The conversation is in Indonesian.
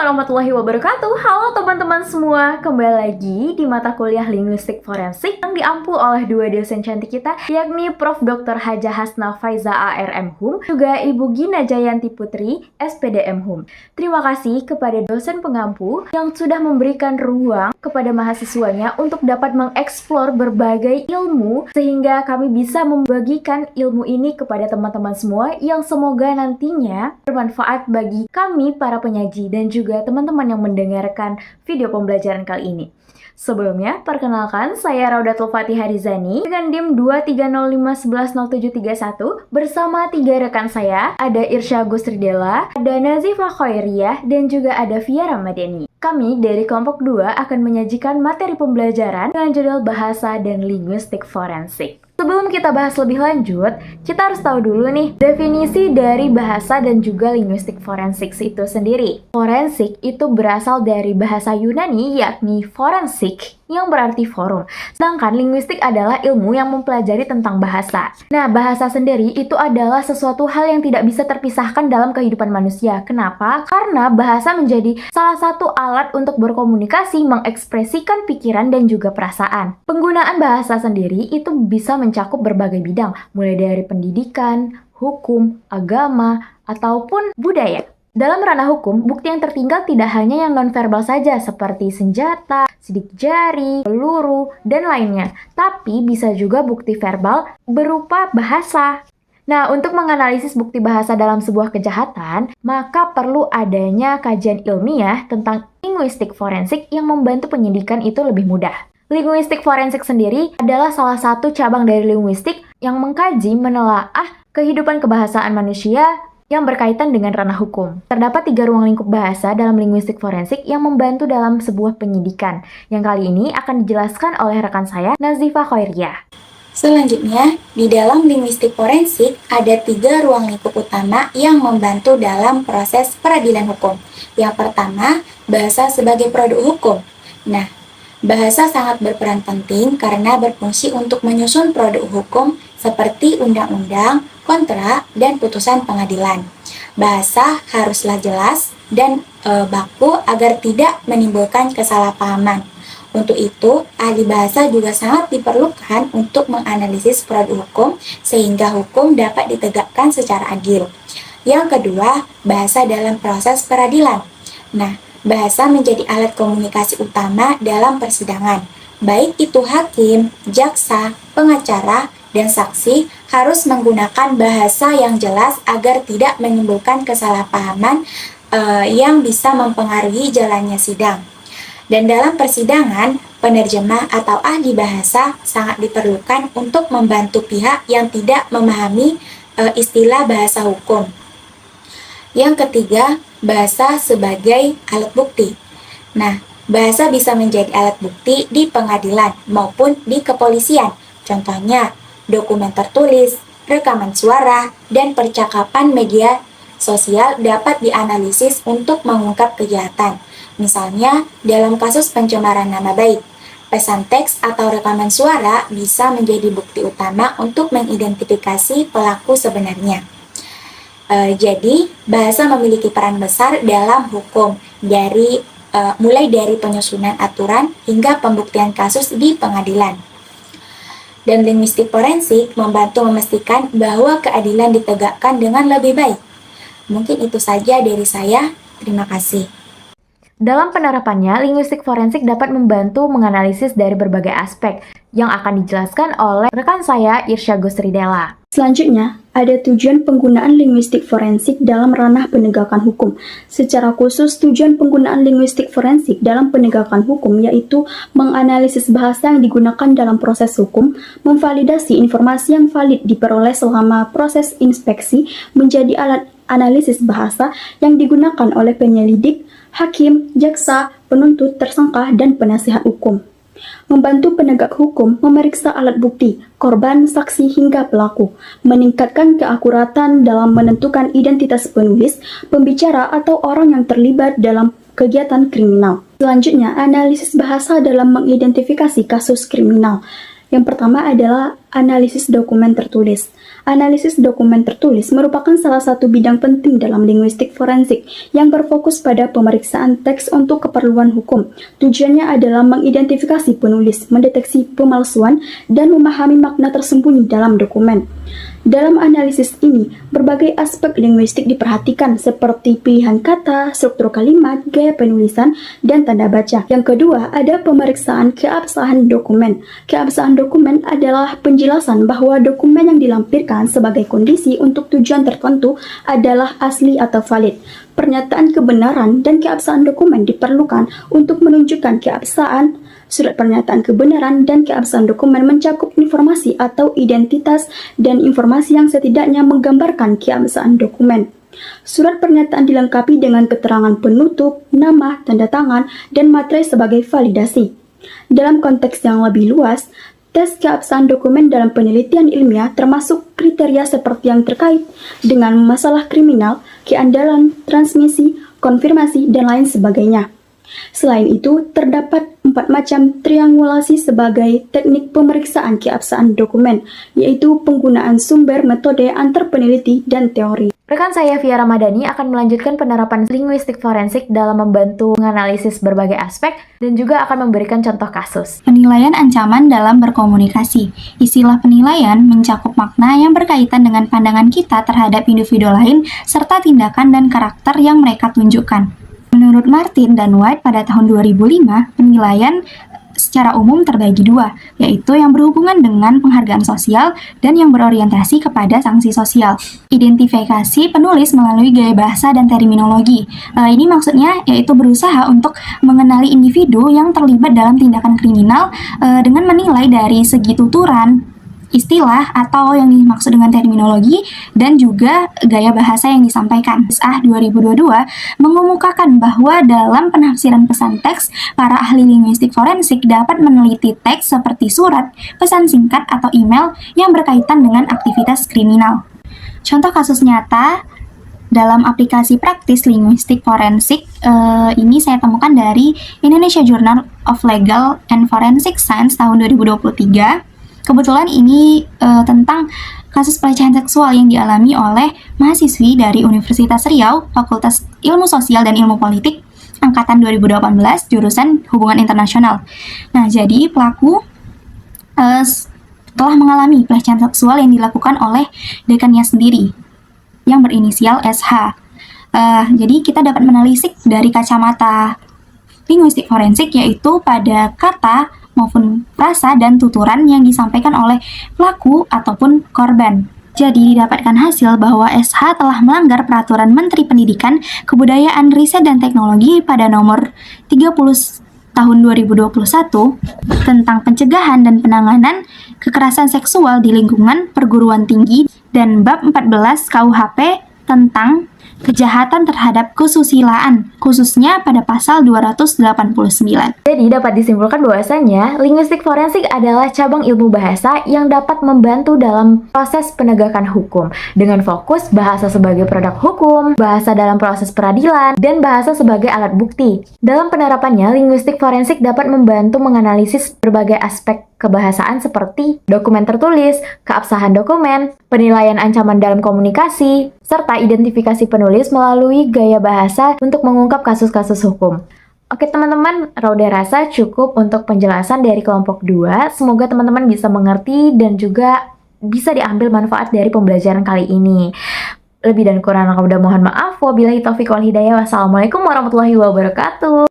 warahmatullahi wabarakatuh. Halo teman-teman semua, kembali lagi di mata kuliah Linguistik Forensik yang diampu oleh dua dosen cantik kita, yakni Prof. Dr. Hajah Hasna Faiza ARM Hum, juga Ibu Gina Jayanti Putri, SPDM Hum. Terima kasih kepada dosen pengampu yang sudah memberikan ruang kepada mahasiswanya untuk dapat mengeksplor berbagai ilmu sehingga kami bisa membagikan ilmu ini kepada teman-teman semua yang semoga nantinya bermanfaat bagi kami para penyaji dan juga teman-teman yang mendengarkan video pembelajaran kali ini. Sebelumnya, perkenalkan saya Raudatul Fatihah Rizani dengan DIM 23051110731 bersama 3 rekan saya, ada Irsya Gusridela, ada Nazifah Khairiyah, dan juga ada Via Ramadhani. Kami dari kelompok 2 akan menyajikan materi pembelajaran dengan judul Bahasa dan Linguistik Forensik. Sebelum kita bahas lebih lanjut, kita harus tahu dulu nih definisi dari bahasa dan juga linguistik forensik itu sendiri. Forensik itu berasal dari bahasa Yunani yakni forensik yang berarti forum. Sedangkan linguistik adalah ilmu yang mempelajari tentang bahasa. Nah, bahasa sendiri itu adalah sesuatu hal yang tidak bisa terpisahkan dalam kehidupan manusia. Kenapa? Karena bahasa menjadi salah satu alat untuk berkomunikasi, mengekspresikan pikiran dan juga perasaan. Penggunaan bahasa sendiri itu bisa mencakup berbagai bidang, mulai dari pendidikan, hukum, agama, ataupun budaya. Dalam ranah hukum, bukti yang tertinggal tidak hanya yang nonverbal saja seperti senjata, sidik jari, peluru, dan lainnya, tapi bisa juga bukti verbal berupa bahasa. Nah, untuk menganalisis bukti bahasa dalam sebuah kejahatan, maka perlu adanya kajian ilmiah tentang linguistik forensik yang membantu penyidikan itu lebih mudah. Linguistik forensik sendiri adalah salah satu cabang dari linguistik yang mengkaji, menelaah kehidupan kebahasaan manusia yang berkaitan dengan ranah hukum. Terdapat 3 ruang lingkup bahasa dalam linguistik forensik yang membantu dalam sebuah penyidikan, yang kali ini akan dijelaskan oleh rekan saya, Nazifah Khairiyah. Selanjutnya, di dalam linguistik forensik ada 3 ruang lingkup utama yang membantu dalam proses peradilan hukum. Yang pertama, bahasa sebagai produk hukum. Nah, bahasa sangat berperan penting karena berfungsi untuk menyusun produk hukum seperti undang-undang, kontrak, dan putusan pengadilan. Bahasa haruslah jelas dan baku agar tidak menimbulkan kesalahpahaman. Untuk itu, ahli bahasa juga sangat diperlukan untuk menganalisis produk hukum sehingga hukum dapat ditegakkan secara adil. Yang kedua, bahasa dalam proses peradilan. Nah, bahasa menjadi alat komunikasi utama dalam persidangan. Baik itu hakim, jaksa, pengacara, dan saksi harus menggunakan bahasa yang jelas agar tidak menimbulkan kesalahpahaman yang bisa mempengaruhi jalannya sidang. Dan dalam persidangan, penerjemah atau ahli bahasa sangat diperlukan untuk membantu pihak yang tidak memahami istilah bahasa hukum. Yang ketiga, bahasa sebagai alat bukti. Nah, bahasa bisa menjadi alat bukti di pengadilan maupun di kepolisian. Contohnya, dokumen tertulis, rekaman suara, dan percakapan media sosial dapat dianalisis untuk mengungkap kejahatan. Misalnya, dalam kasus pencemaran nama baik, pesan teks atau rekaman suara bisa menjadi bukti utama untuk mengidentifikasi pelaku sebenarnya. Jadi, bahasa memiliki peran besar dalam hukum, mulai dari penyusunan aturan hingga pembuktian kasus di pengadilan. Dan linguistik forensik membantu memastikan bahwa keadilan ditegakkan dengan lebih baik. Mungkin itu saja dari saya. Terima kasih. Dalam penerapannya, linguistik forensik dapat membantu menganalisis dari berbagai aspek yang akan dijelaskan oleh rekan saya, Irsya Gusridela. Selanjutnya, ada tujuan penggunaan linguistik forensik dalam ranah penegakan hukum. Secara khusus, tujuan penggunaan linguistik forensik dalam penegakan hukum yaitu menganalisis bahasa yang digunakan dalam proses hukum, memvalidasi informasi yang valid diperoleh selama proses inspeksi menjadi alat analisis bahasa yang digunakan oleh penyelidik, hakim, jaksa, penuntut, tersangka, dan penasihat hukum. Membantu penegak hukum memeriksa alat bukti, korban, saksi, hingga pelaku, meningkatkan keakuratan dalam menentukan identitas penulis, pembicara, atau orang yang terlibat dalam kegiatan kriminal. Selanjutnya, analisis bahasa dalam mengidentifikasi kasus kriminal. Yang pertama adalah analisis dokumen tertulis. Analisis dokumen tertulis merupakan salah satu bidang penting dalam linguistik forensik yang berfokus pada pemeriksaan teks untuk keperluan hukum. Tujuannya adalah mengidentifikasi penulis, mendeteksi pemalsuan, dan memahami makna tersembunyi dalam dokumen. Dalam analisis ini, berbagai aspek linguistik diperhatikan seperti pilihan kata, struktur kalimat, gaya penulisan, dan tanda baca. Yang kedua, ada pemeriksaan keabsahan dokumen. Keabsahan dokumen adalah penjelasan bahwa dokumen yang dilampirkan sebagai kondisi untuk tujuan tertentu adalah asli atau valid. Pernyataan kebenaran dan keabsahan dokumen diperlukan untuk menunjukkan keabsahan. Surat pernyataan kebenaran dan keabsahan dokumen mencakup informasi atau identitas dan informasi yang setidaknya menggambarkan keabsahan dokumen. Surat pernyataan dilengkapi dengan keterangan penutup, nama, tanda tangan, dan materai sebagai validasi. Dalam konteks yang lebih luas, tes keabsahan dokumen dalam penelitian ilmiah termasuk kriteria seperti yang terkait dengan masalah kriminal, keandalan, transmisi, konfirmasi, dan lain sebagainya. Selain itu, terdapat 4 macam triangulasi sebagai teknik pemeriksaan keabsahan dokumen, yaitu penggunaan sumber, metode, antar peneliti, dan teori. Rekan saya Via Ramadhani akan melanjutkan penerapan linguistik forensik dalam membantu menganalisis berbagai aspek dan juga akan memberikan contoh kasus. Penilaian ancaman dalam berkomunikasi. Istilah penilaian mencakup makna yang berkaitan dengan pandangan kita terhadap individu lain serta tindakan dan karakter yang mereka tunjukkan. Menurut Martin dan White pada tahun 2005, penilaian secara umum terbagi dua, yaitu yang berhubungan dengan penghargaan sosial dan yang berorientasi kepada sanksi sosial. Identifikasi penulis melalui gaya bahasa dan terminologi. Ini maksudnya yaitu berusaha untuk mengenali individu yang terlibat dalam tindakan kriminal dengan menilai dari segi tuturan, istilah atau yang dimaksud dengan terminologi dan juga gaya bahasa yang disampaikan. SA 2022 mengemukakan bahwa dalam penafsiran pesan teks, para ahli linguistik forensik dapat meneliti teks seperti surat, pesan singkat atau email yang berkaitan dengan aktivitas kriminal. Contoh kasus nyata dalam aplikasi praktis linguistik forensik ini saya temukan dari Indonesia Journal of Legal and Forensic Science tahun 2023. Kebetulan ini tentang kasus pelecehan seksual yang dialami oleh mahasiswi dari Universitas Riau, Fakultas Ilmu Sosial dan Ilmu Politik, Angkatan 2018, jurusan Hubungan Internasional. Nah, jadi pelaku telah mengalami pelecehan seksual yang dilakukan oleh dekannya sendiri, yang berinisial SH. Jadi kita dapat menelisik dari kacamata linguistik forensik, yaitu pada kata maupun frasa dan tuturan yang disampaikan oleh pelaku ataupun korban. Jadi didapatkan hasil bahwa SH telah melanggar Peraturan Menteri Pendidikan, Kebudayaan, Riset, dan Teknologi pada nomor 30 tahun 2021 tentang pencegahan dan penanganan kekerasan seksual di lingkungan perguruan tinggi dan bab 14 KUHP tentang kejahatan terhadap kesusilaan, khususnya pada pasal 289. Jadi dapat disimpulkan bahwasanya linguistik forensik adalah cabang ilmu bahasa yang dapat membantu dalam proses penegakan hukum dengan fokus bahasa sebagai produk hukum, bahasa dalam proses peradilan, dan bahasa sebagai alat bukti. Dalam penerapannya, linguistik forensik dapat membantu menganalisis berbagai aspek kebahasaan seperti dokumen tertulis, keabsahan dokumen, penilaian ancaman dalam komunikasi, serta identifikasi penulis melalui gaya bahasa untuk mengungkap kasus-kasus hukum. Oke teman-teman, Rauda rasa cukup untuk penjelasan dari kelompok 2. Semoga teman-teman bisa mengerti dan juga bisa diambil manfaat dari pembelajaran kali ini. Lebih dan kurang Rauda mohon maaf. Wabillahi taufiq wal hidayah. Wassalamualaikum warahmatullahi wabarakatuh.